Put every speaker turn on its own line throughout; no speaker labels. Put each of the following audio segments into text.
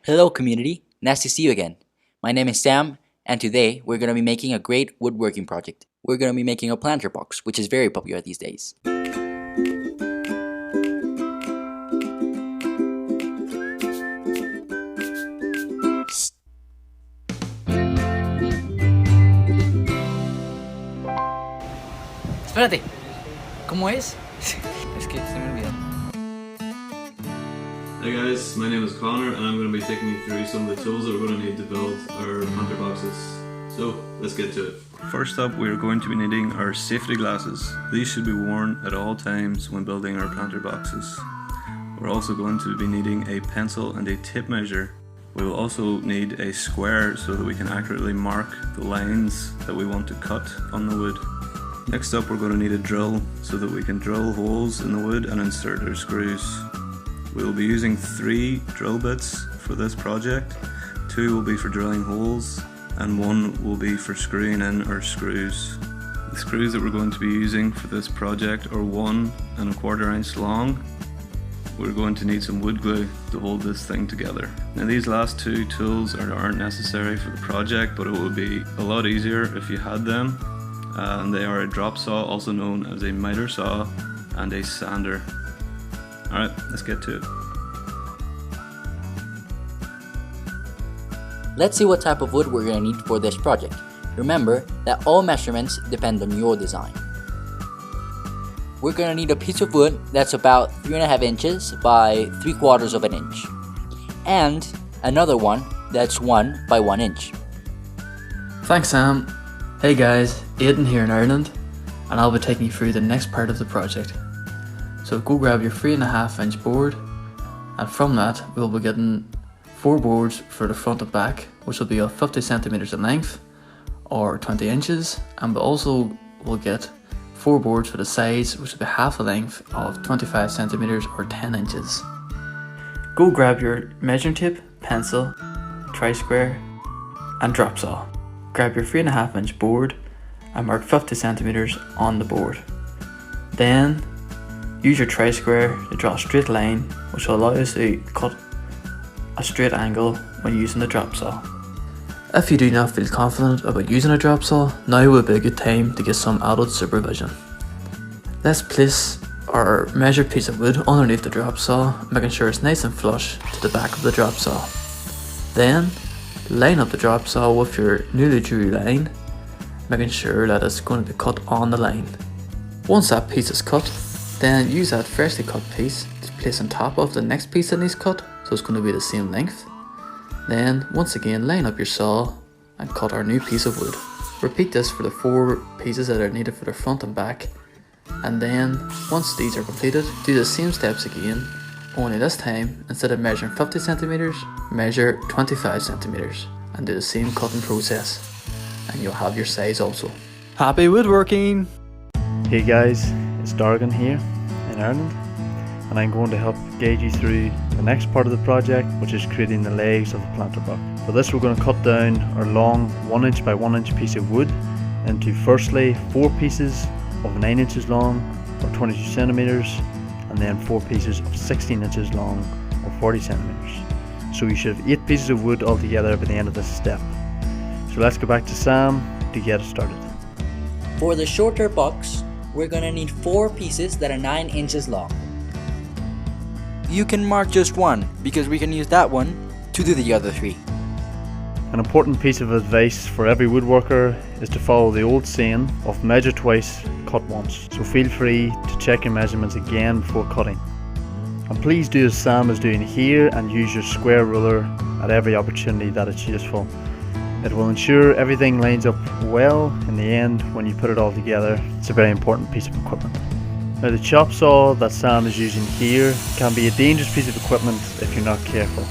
Hello community, nice to see you again. My name is Sam, and today we're going to be making a great woodworking project. We're going to be making a planter box, which is very popular these days. Espérate, ¿cómo es? Es que se me olvidó.
Hey guys, my name is Connor and I'm going to be taking you through some of the tools that we're going to need to build our planter boxes. So, let's get to it. First up, we're going to be needing our safety glasses. These should be worn at all times when building our planter boxes. We're also going to be needing a pencil and a tape measure. We will also need a square so that we can accurately mark the lines that we want to cut on the wood. Next up, we're going to need a drill so that we can drill holes in the wood and insert our screws. We will be using 3 drill bits for this project. 2 will be for drilling holes and 1 will be for screwing in our screws. The screws that we're going to be using for this project are 1 1/4 inch long. We're going to need some wood glue to hold this thing together. Now these last 2 tools aren't necessary for the project, but it would be a lot easier if you had them. And they are a drop saw, also known as a miter saw, and a sander. Alright, let's get to it.
Let's see what type of wood we're going to need for this project. Remember that all measurements depend on your design. We're going to need a piece of wood that's about 3.5 inches by 3/4 of an inch. And another one that's 1 by 1 inch.
Thanks Sam. Hey guys, Aidan here in Ireland, and I'll be taking you through the next part of the project. So go grab your 3.5 inch board, and from that we'll be getting 4 boards for the front and back, which will be of 50 centimeters in length or 20 inches, and we also will get 4 boards for the sides, which will be half the length of 25 centimeters or 10 inches. Go grab your measuring tape, pencil, tri-square and drop saw. Grab your 3.5 inch board and mark 50 centimeters on the board. Then use your tri-square to draw a straight line, which will allow us to cut a straight angle when using the drop saw. If you do not feel confident about using a drop saw, now would be a good time to get some adult supervision. Let's place our measured piece of wood underneath the drop saw, making sure it's nice and flush to the back of the drop saw. Then line up the drop saw with your newly drew line, making sure that it's going to be cut on the line. Once that piece is cut, then use that freshly cut piece to place on top of the next piece that needs cut, so it's going to be the same length. Then once again line up your saw and cut our new piece of wood. Repeat this for the 4 pieces that are needed for the front and back, and then once these are completed, do the same steps again, only this time instead of measuring 50 centimeters, measure 25 centimeters and do the same cutting process, and you'll have your size also. Happy woodworking!
Hey guys, it's Dargan here in Ireland, and I'm going to help guide you through the next part of the project, which is creating the legs of the planter box. For this we're going to cut down our long 1 inch by 1 inch piece of wood into firstly 4 pieces of 9 inches long or 22 centimeters, and then 4 pieces of 16 inches long or 40 centimeters. So you should have 8 pieces of wood altogether by the end of this step. So let's go back to Sam to get it started.
For the shorter box, we're going to need 4 pieces that are 9 inches long. You can mark just one, because we can use that one to do the other 3.
An important piece of advice for every woodworker is to follow the old saying of measure twice, cut once. So feel free to check your measurements again before cutting. And please do as Sam is doing here and use your square ruler at every opportunity that it's useful. It will ensure everything lines up well in the end when you put it all together. It's a very important piece of equipment. Now the chop saw that Sam is using here can be a dangerous piece of equipment if you're not careful.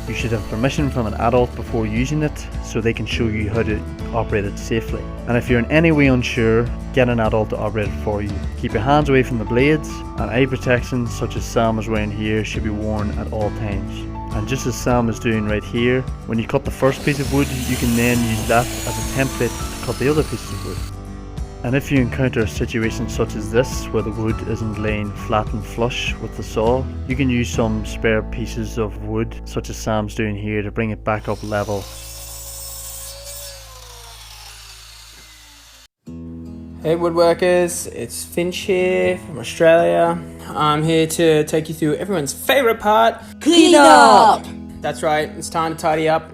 You should have permission from an adult before using it so they can show you how to operate it safely. And if you're in any way unsure, get an adult to operate it for you. Keep your hands away from the blades, and eye protection such as Sam is wearing here should be worn at all times. And just as Sam is doing right here, when you cut the first piece of wood, you can then use that as a template to cut the other pieces of wood. And if you encounter situations such as this, where the wood isn't laying flat and flush with the saw, you can use some spare pieces of wood, such as Sam's doing here, to bring it back up level.
Hey woodworkers, it's Finch here from Australia. I'm here to take you through everyone's favourite part,
Clean up!
That's right, it's time to tidy up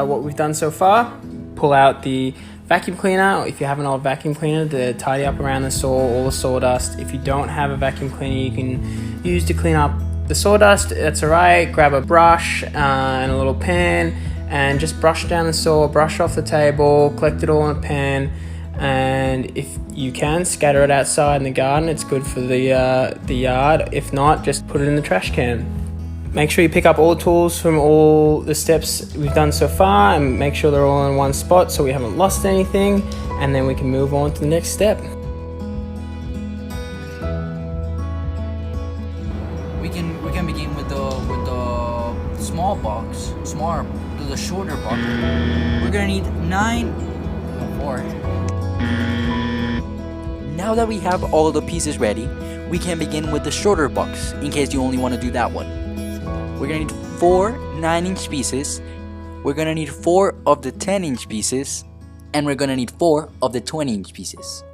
what we've done so far. Pull out the vacuum cleaner, if you have an old vacuum cleaner, to tidy up around the saw, all the sawdust. If you don't have a vacuum cleaner you can use to clean up the sawdust, that's alright. Grab a brush and a little pan and just brush down the saw, brush off the table, collect it all in a pan, and if you can, scatter it outside in the garden. It's good for the yard. If not, just put it in the trash can. Make sure you pick up all the tools from all the steps we've done so far and make sure they're all in one spot so we haven't lost anything, and then we can move on to the next step.
We can begin with the small box, the shorter box. We're gonna need 4. Now that we have all the pieces ready, we can begin with the shorter box, in case you only want to do that one. We're gonna need 4 9-inch pieces, we're gonna need 4 of the 10-inch pieces, and we're gonna need 4 of the 20-inch pieces.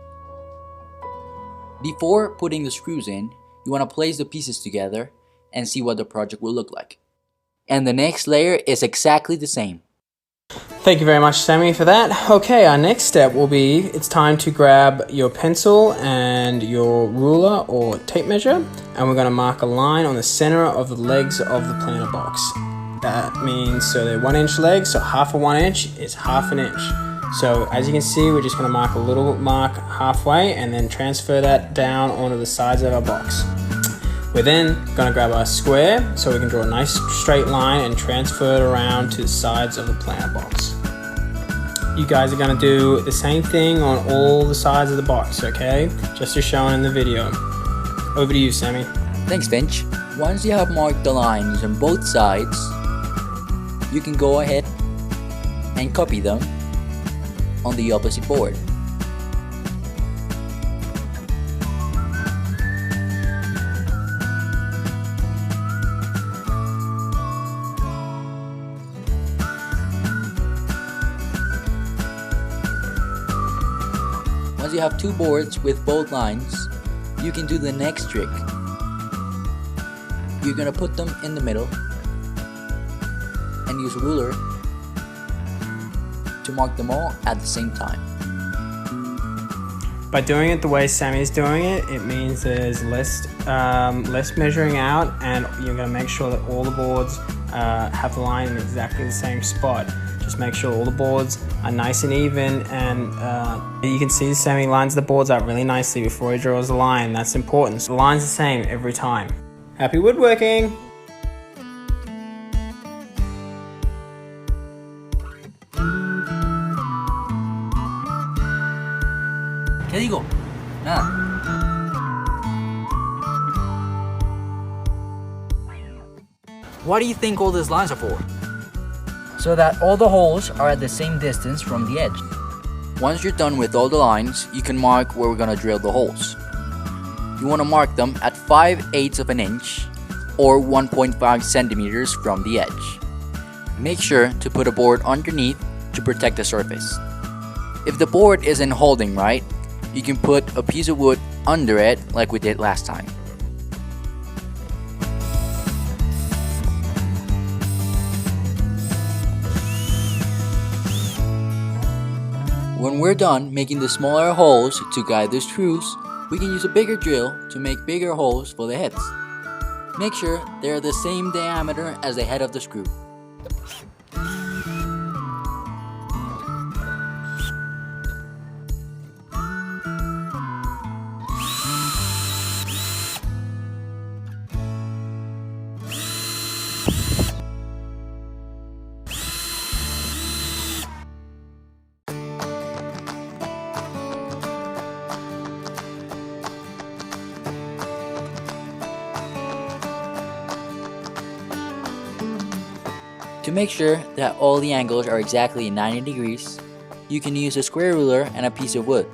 Before putting the screws in, you want to place the pieces together and see what the project will look like. And the next layer is exactly the same.
Thank you very much, Sammy, for that. Okay, our next step will be, it's time to grab your pencil and your ruler or tape measure, and we're going to mark a line on the center of the legs of the planter box. That means, so they're 1-inch legs, so half of 1 inch is half an inch. So as you can see, we're just going to mark a little mark halfway and then transfer that down onto the sides of our box. We're then going to grab our square so we can draw a nice straight line and transfer it around to the sides of the planter box. You guys are going to do the same thing on all the sides of the box, okay? Just as shown in the video. Over to you, Sammy.
Thanks, Finch. Once you have marked the lines on both sides, you can go ahead and copy them on the opposite board. Once you have 2 boards with both lines, you can do the next trick. You're gonna put them in the middle and use a ruler to mark them all at the same time.
By doing it the way Sammy's doing it, it means there's less measuring out, and you're going to make sure that all the boards have the line in exactly the same spot. Just make sure all the boards are nice and even, and you can see Sammy lines the boards up really nicely before he draws the line. That's important. So the line's the same every time. Happy woodworking!
¿Qué digo? Nada. What do you think all these lines are for? So that all the holes are at the same distance from the edge. Once you're done with all the lines, you can mark where we're gonna drill the holes. You wanna mark them at 5/8 of an inch or 1.5 centimeters from the edge. Make sure to put a board underneath to protect the surface. If the board isn't holding right, you can put a piece of wood under it like we did last time. When we're done making the smaller holes to guide the screws, we can use a bigger drill to make bigger holes for the heads. Make sure they're the same diameter as the head of the screw. To make sure that all the angles are exactly 90 degrees, you can use a square ruler and a piece of wood.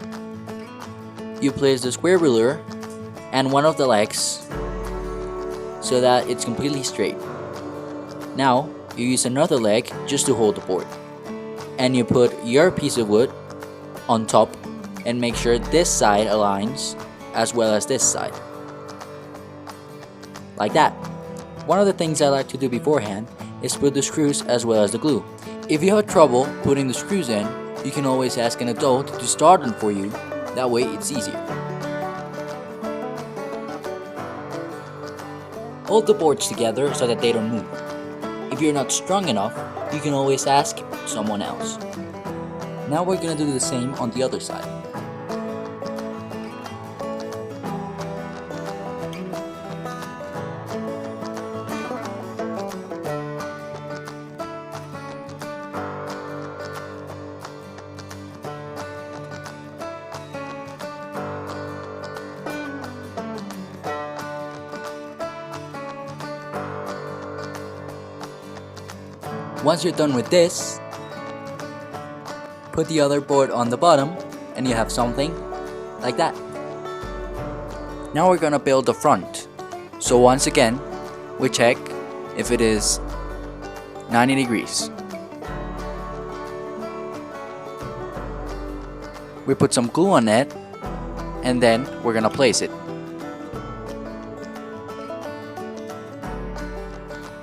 you place the square ruler and one of the legs so that it's completely straight. Now, you use another leg just to hold the board. And you put your piece of wood on top and make sure this side aligns as well as this side. Like that. One of the things I like to do beforehand is put the screws as well as the glue. If you have trouble putting the screws in, you can always ask an adult to start them for you. That way it's easier. Hold the boards together so that they don't move. If you're not strong enough, you can always ask someone else. Now we're gonna do the same on the other side. Once you're done with this, put the other board on the bottom and you have something like that. Now we're gonna build the front. So once again, we check if it is 90 degrees. We put some glue on it and then we're gonna place it.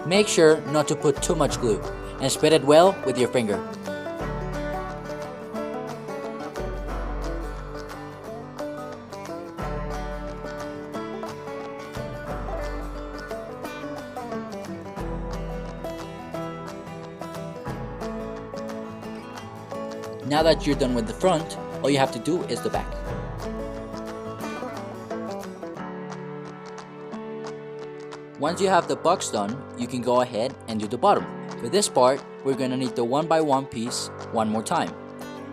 Make sure not to put too much glue and spread it well with your finger. Now that you're done with the front, all you have to do is the back. Once you have the box done, you can go ahead and do the bottom. For this part, we're gonna need the 1x1 piece one more time.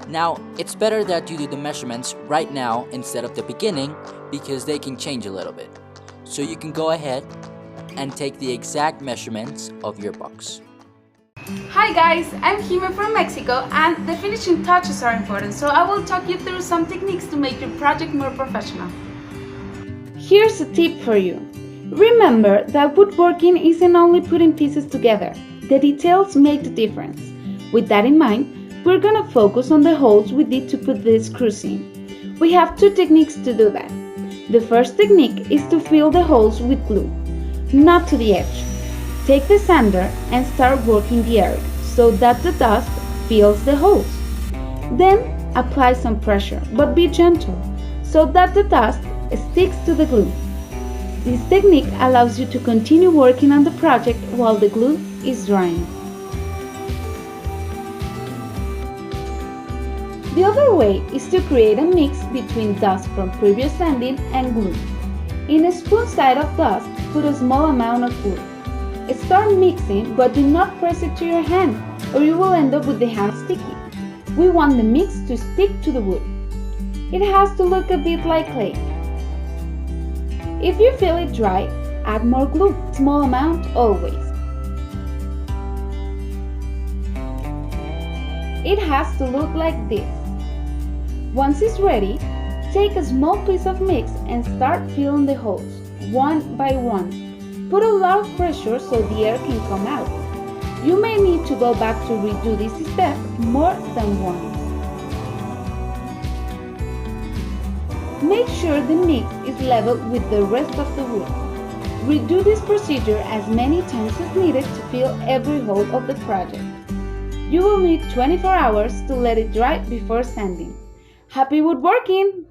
Now, it's better that you do the measurements right now instead of the beginning because they can change a little bit. So you can go ahead and take the exact measurements of your box.
Hi guys, I'm Jime from Mexico and the finishing touches are important, so I will talk you through some techniques to make your project more professional. Here's a tip for you. Remember that woodworking isn't only putting pieces together. The details make the difference. With that in mind, we're gonna focus on the holes we need to put the screws in. We have two techniques to do that. The first technique is to fill the holes with glue, not to the edge. Take the sander and start working the area so that the dust fills the holes. Then apply some pressure, but be gentle so that the dust sticks to the glue. This technique allows you to continue working on the project while the glue is drying. The other way is to create a mix between dust from previous sanding and glue. In a spoon size of dust, put a small amount of glue. Start mixing, but do not press it to your hand or you will end up with the hand sticky. We want the mix to stick to the wood. It has to look a bit like clay. If you feel it dry, add more glue, small amount always. It has to look like this. Once it's ready, take a small piece of mix and start filling the holes, one by one. Put a lot of pressure so the air can come out. You may need to go back to redo this step more than once. Make sure the mix is level with the rest of the wood. Redo this procedure as many times as needed to fill every hole of the project. You will need 24 hours to let it dry before sanding. Happy woodworking!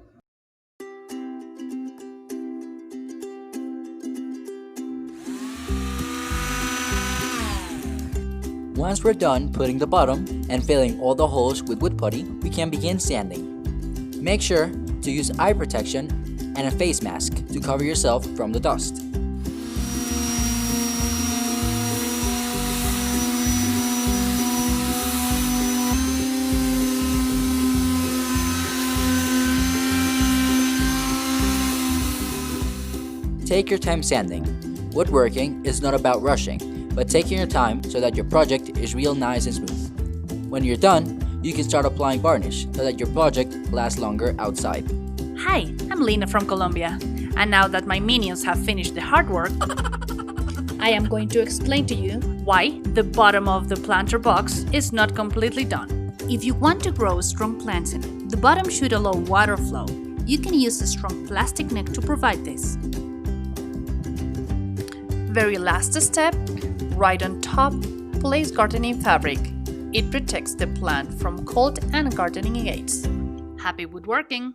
Once we're done putting the bottom and filling all the holes with wood putty, we can begin sanding. Make sure to use eye protection and a face mask to cover yourself from the dust. Take your time sanding. Woodworking is not about rushing, but taking your time so that your project is real nice and smooth. When you're done, you can start applying varnish so that your project lasts longer outside.
Hi, I'm Lina from Colombia, and now that my minions have finished the hard work, I am going to explain to you why the bottom of the planter box is not completely done. If you want to grow strong plants in it, the bottom should allow water flow. You can use a strong plastic neck to provide this. Very last step, right on top, place gardening fabric. It protects the plant from cold and gardening aids. Happy woodworking!